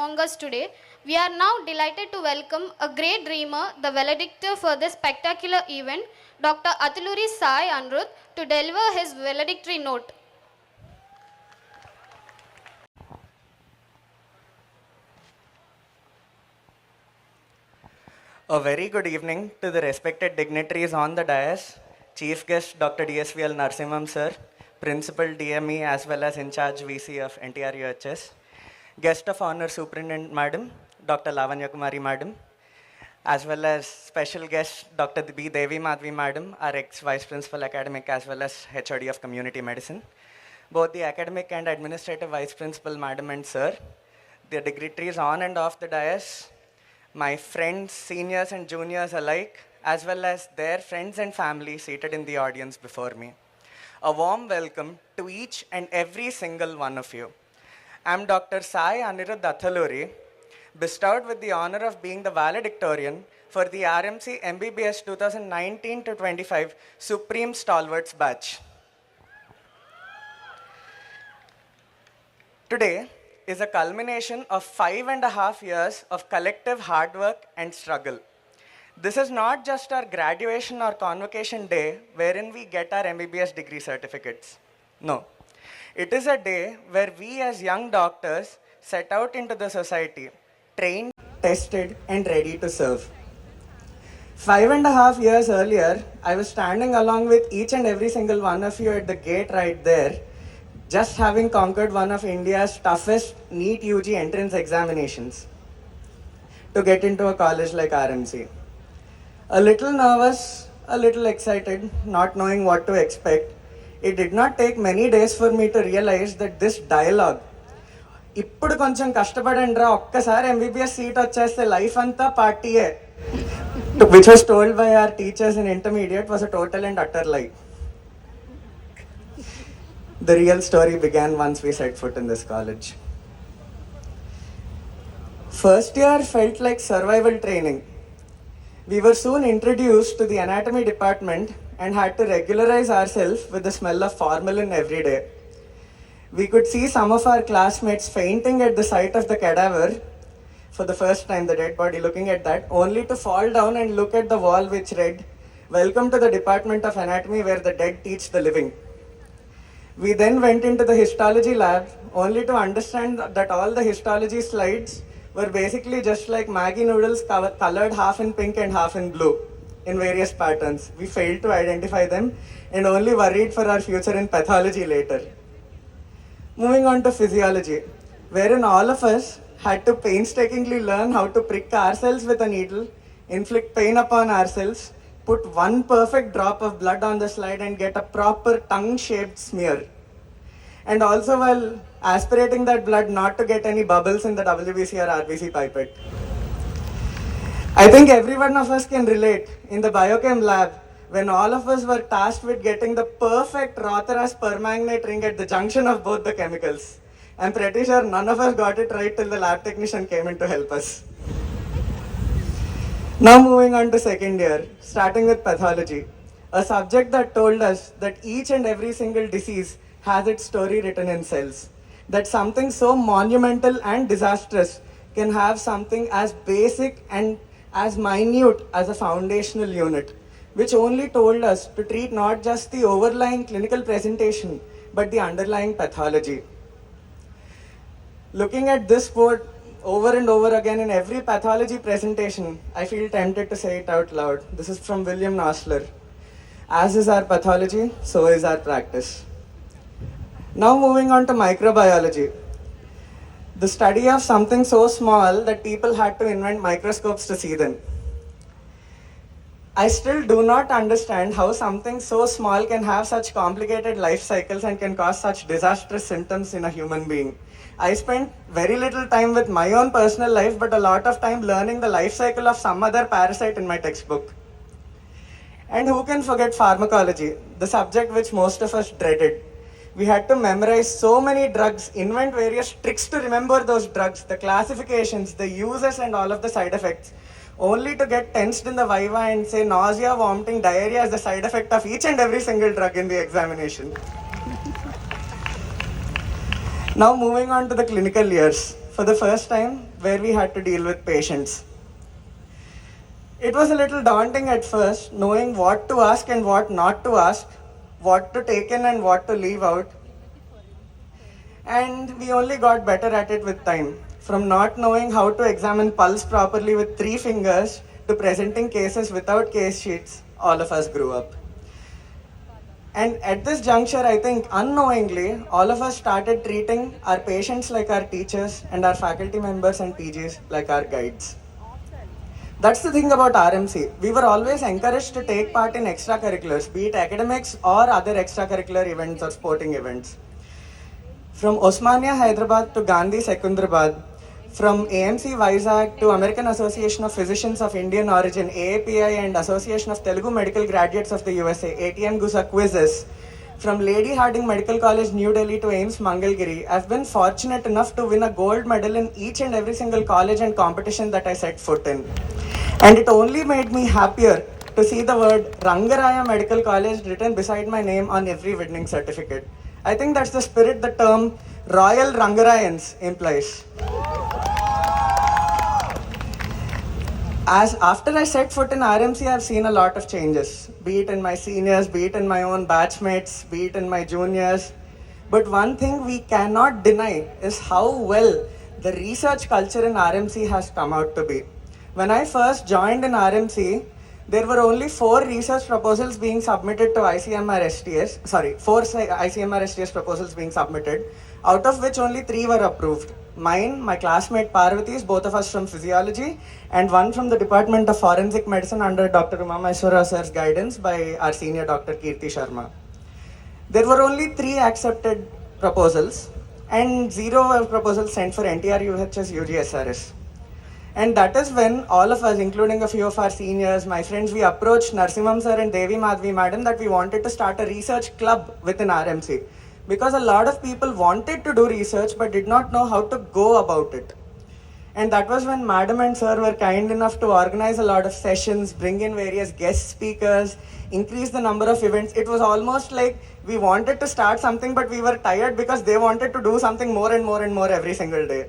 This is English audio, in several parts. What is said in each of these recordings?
among us today, we are now delighted to welcome a great dreamer, the valedictor for this spectacular event, Dr. Athuluri Sai Anirudh, to deliver his valedictory note. A very good evening to the respected dignitaries on the dais, Chief Guest Dr. DSVL Narsimham Sir, Principal DME as well as in charge VC of NTR UHS, Guest of Honor Superintendent Madam, Dr. Lavanya Kumari Madam, as well as special guest Dr. B. Devi Madhvi Madam, our ex-Vice Principal Academic as well as HOD of Community Medicine, both the Academic and Administrative Vice Principal Madam and Sir, the dignitaries on and off the dais, my friends, seniors and juniors alike, as well as their friends and family seated in the audience before me. A warm welcome to each and every single one of you. I am Dr. Sai Anirudh Athuluri, bestowed with the honor of being the valedictorian for the RMC MBBS 2019-25 Supreme Stalwarts batch. Today is a culmination of 5.5 years of collective hard work and struggle. This is not just our graduation or convocation day wherein we get our MBBS degree certificates. No. It is a day where we as young doctors set out into the society, trained, tested, and ready to serve. 5.5 years earlier, I was standing along with each and every single one of you at the gate right there, just having conquered one of India's toughest NEET UG entrance examinations to get into a college like RMC. A little nervous, a little excited, not knowing what to expect. It did not take many days for me to realize that this dialogue, ఇప్పుడు కొంచెం కష్టపడండిరా ఒక్కసారి MBBS seat వచ్చేస్తే life అంతా పార్టీయే, which was told by our teachers in intermediate, was a total and utter lie. The real story began once we set foot in this college. First year felt like survival training. We were soon introduced to the anatomy department and had to regularize ourselves with the smell of formalin every day. We could see some of our classmates fainting at the sight of the cadaver for the first time, the dead body, looking at that, only to fall down and look at the wall which read, "Welcome to the Department of Anatomy where the dead teach the living." We then went into the histology lab only to understand that all the histology slides were basically just like Maggi noodles colored half in pink and half in blue in various patterns. We failed to identify them and only worried for our future in pathology later. Moving on to physiology, wherein all of us had to painstakingly learn how to prick ourselves with a needle, inflict pain upon ourselves, put one perfect drop of blood on the slide and get a proper tongue-shaped smear. And also while aspirating that blood not to get any bubbles in the WBC or RBC pipette. I think every one of us can relate in the biochem lab when all of us were tasked with getting the perfect Rothera's permanganate ring at the junction of both the chemicals. I'm pretty sure none of us got it right till the lab technician came in to help us. Now moving on to second year, starting with pathology, a subject that told us that each and every single disease has its story written in cells, that something so monumental and disastrous can have something as basic and as minute as a foundational unit, which only told us to treat not just the overlying clinical presentation, but the underlying pathology. Looking at this quote over and over again in every pathology presentation, I feel tempted to say it out loud. This is from William Nosler. As is our pathology, so is our practice. Now moving on to microbiology, the study of something so small that people had to invent microscopes to see them. I still do not understand how something so small can have such complicated life cycles and can cause such disastrous symptoms in a human being. I spent very little time with my own personal life, but a lot of time learning the life cycle of some other parasite in my textbook. And who can forget pharmacology, the subject which most of us dreaded. We had to memorize so many drugs, invent various tricks to remember those drugs, the classifications, the uses and all of the side effects, only to get tensed in the viva and say nausea, vomiting, diarrhea is the side effect of each and every single drug in the examination. Now moving on to the clinical years. for the first time where we had to deal with patients. It was a little daunting at first, knowing what to ask and what not to ask, what to take in and what to leave out. And we only got better at it with time. From not knowing how to examine pulse properly with 3 fingers to presenting cases without case sheets, all of us grew up. And at this juncture, I think unknowingly, all of us started treating our patients like our teachers and our faculty members and PGs like our guides. That's the thing about RMC. We were always encouraged to take part in extracurriculars, be it academics or other extracurricular events or sporting events. From Osmania Hyderabad to Gandhi Secunderabad, from AMC Vizag to American Association of Physicians of Indian Origin, AAPI, and Association of Telugu Medical Graduates of the USA, ATM GUSA quizzes, from Lady Harding Medical College, New Delhi to AIIMS Mangalgiri, I've been fortunate enough to win a gold medal in each and every single college and competition that I set foot in. And it only made me happier to see the word Rangaraya Medical College written beside my name on every winning certificate. I think that's the spirit the term Royal Rangarayans implies. As after I set foot in RMC, I've seen a lot of changes, be it in my seniors, be it in my own batchmates, be it in my juniors. But one thing we cannot deny is how well the research culture in RMC has come out to be. When I first joined in RMC, there were only 4 research proposals being submitted to ICMR STS, 4 ICMR STS proposals being submitted, out of which only 3 were approved. Mine, my classmate Parvati's, both of us from physiology, and one from the Department of Forensic Medicine under Dr. Umamaiswara sir's guidance by our senior Dr. Kirti Sharma. There were only 3 accepted proposals and 0 proposals sent for NTR UHS UGSRS. And that is when all of us, including a few of our seniors, my friends, we approached Narsimham sir and Devi Madhvi madam that we wanted to start a research club within RMC. Because a lot of people wanted to do research but did not know how to go about it. And that was when madam and sir were kind enough to organize a lot of sessions, bring in various guest speakers, increase the number of events. It was almost like we wanted to start something but we were tired because they wanted to do something more and more and more every single day.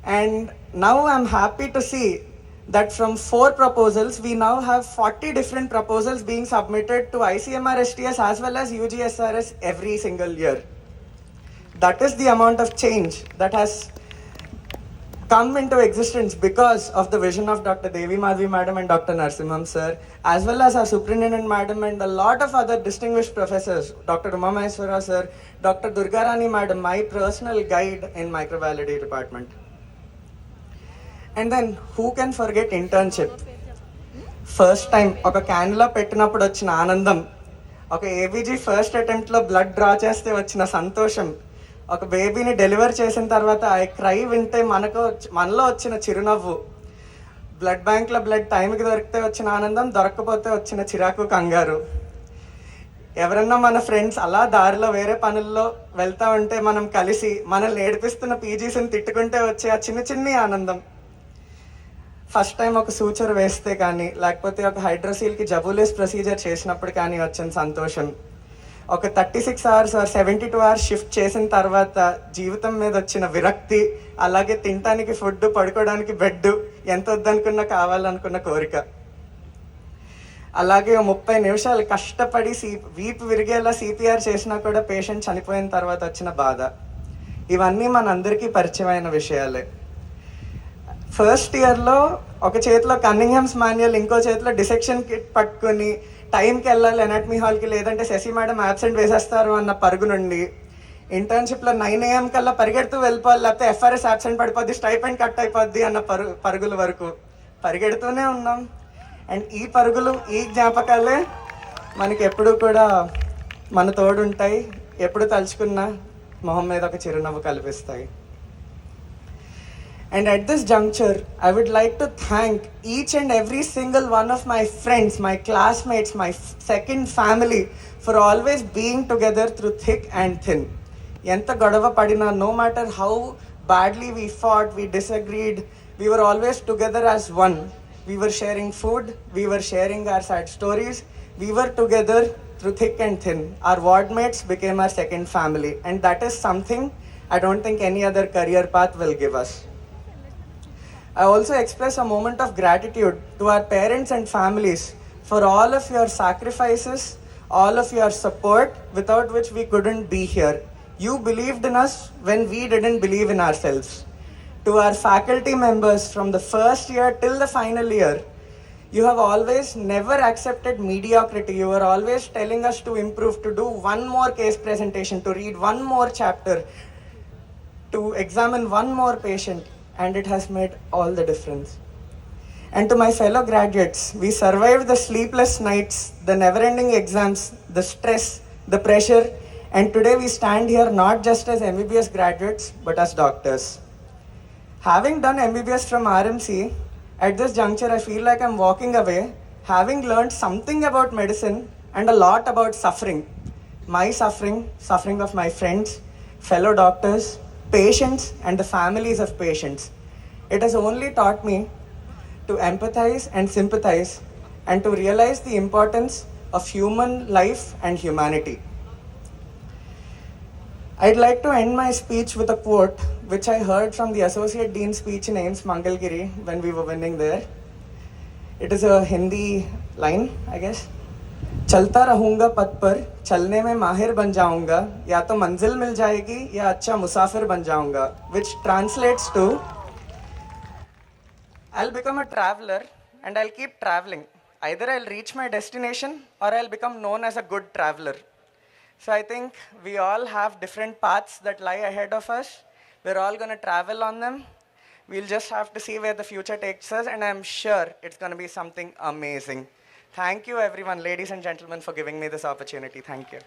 And now I'm happy to see that from 4 proposals, we now have 40 different proposals being submitted to ICMR STS as well as UGSRS every single year. That is the amount of change that has come into existence because of the vision of Dr. Devi Madhvi madam and Dr. Narsimham sir, as well as our superintendent madam and a lot of other distinguished professors, Dr. Umamaiswara sir, Dr. Durgarani madam, my personal guide in microbiology department. And then who can forget internship? First time ఒక క్యాన్లో పెట్టినప్పుడు వచ్చిన ఆనందం, ఒక ABG first అటెంప్ట్లో blood draw చేస్తే వచ్చిన సంతోషం, ఒక బేబీని డెలివర్ చేసిన తర్వాత ఆ క్రై వింటే మనలో వచ్చిన చిరునవ్వు, బ్లడ్ బ్యాంక్లో బ్లడ్ టైంకి దొరికితే వచ్చిన ఆనందం, దొరకకపోతే వచ్చిన చిరాకు కంగారు. ఎవరన్నా మన ఫ్రెండ్స్ అలా దారిలో వేరే పనుల్లో వెళ్తూ ఉంటే మనం కలిసి మనల్ని ఏడిపిస్తున్న పీజీస్ని తిట్టుకుంటే వచ్చే ఆ చిన్న చిన్ని ఆనందం. ఫస్ట్ టైం ఒక సూచర్ వేస్తే కానీ, లేకపోతే ఒక హైడ్రోసీల్కి జబులేస్ ప్రొసీజర్ చేసినప్పుడు కానీ వచ్చిన సంతోషం, ఒక 36 hours ఆర్ 72 hours షిఫ్ట్ చేసిన తర్వాత జీవితం మీద వచ్చిన విరక్తి, అలాగే తినడానికి ఫుడ్, పడుకోవడానికి బెడ్, ఎంత వద్దనుకున్నా కావాలనుకున్న కోరిక, అలాగే 30 నిమిషాలు కష్టపడి వీపు విరిగేలా సిపిఆర్ చేసినా కూడా పేషెంట్ చనిపోయిన తర్వాత వచ్చిన బాధ. ఇవన్నీ మనందరికీ పరిచయమైన విషయాలే. ఫస్ట్ ఇయర్లో ఒక చేతిలో కన్నింగ్హామ్స్ మాన్యువల్, ఇంకో చేతిలో డిసెక్షన్ కిట్ పట్టుకుని టైంకి వెళ్ళాలి ఎనాటమీ హాల్కి, లేదంటే శశి మేడం యాబ్సెంట్ వేసేస్తారు అన్న పరుగు నుండి ఇంటర్న్షిప్లో 9 AM కల్లా పరిగెడుతూ వెళ్ళిపోవాలి, లేకపోతే ఎఫ్ఆర్ఎస్ యాబ్సెంట్ పడిపోద్ది, స్టైపెండ్ కట్ అయిపోద్ది అన్న పరుగుల వరకు పరిగెడుతూనే ఉన్నాం. అండ్ ఈ పరుగులు, ఈ జ్ఞాపకాలే మనకి ఎప్పుడు కూడా మన తోడుంటాయి, ఎప్పుడు తలుచుకున్నా మొహం మీద ఒక చిరునవ్వు కల్పిస్తాయి. And at this juncture, I would like to thank each and every single one of my friends, my classmates, my second family for always being together through thick and thin. Yenta godava padina, no matter how badly we fought, we disagreed, we were always together as one. We were sharing food, we were sharing our sad stories, we were together through thick and thin. Our ward mates became our second family, and that is something I don't think any other career path will give us. I also express a moment of gratitude to our parents and families for all of your sacrifices, all of your support, without which we couldn't be here. You believed in us when we didn't believe in ourselves. To our faculty members from the first year till the final year, you have always never accepted mediocrity. You were always telling us to improve, to do one more case presentation, to read one more chapter, to examine one more patient, and it has made all the difference. And to my fellow graduates, we survived the sleepless nights, the never-ending exams, the stress, the pressure, and today we stand here not just as MBBS graduates, but as doctors. Having done MBBS from RMC, at this juncture I feel like I'm walking away, having learned something about medicine and a lot about suffering. My suffering, suffering of my friends, fellow doctors, patients, and the families of patients. It has only taught me to empathize and sympathize and to realize the importance of human life and humanity. I'd like to end my speech with a quote which I heard from the Associate Dean's speech in AIMS Mangalgiri when we were winning there. It is a Hindi line, I guess. चलता रहूंगा पथ पर, चलने में माहिर बन जाऊंगा, या तो मंजिल मिल जाएगी या अच्छा मुसाफिर बन जाऊंगा, which translates to I'll become a traveler and I'll keep traveling. Either I'll reach my destination or I'll become known as a good traveler. So I think we all have different paths that lie ahead of us. We're all going to travel on them. We'll just have to see where the future takes us, and I'm sure it's going to be something amazing. Thank you, everyone, ladies and gentlemen, for giving me this opportunity. Thank you.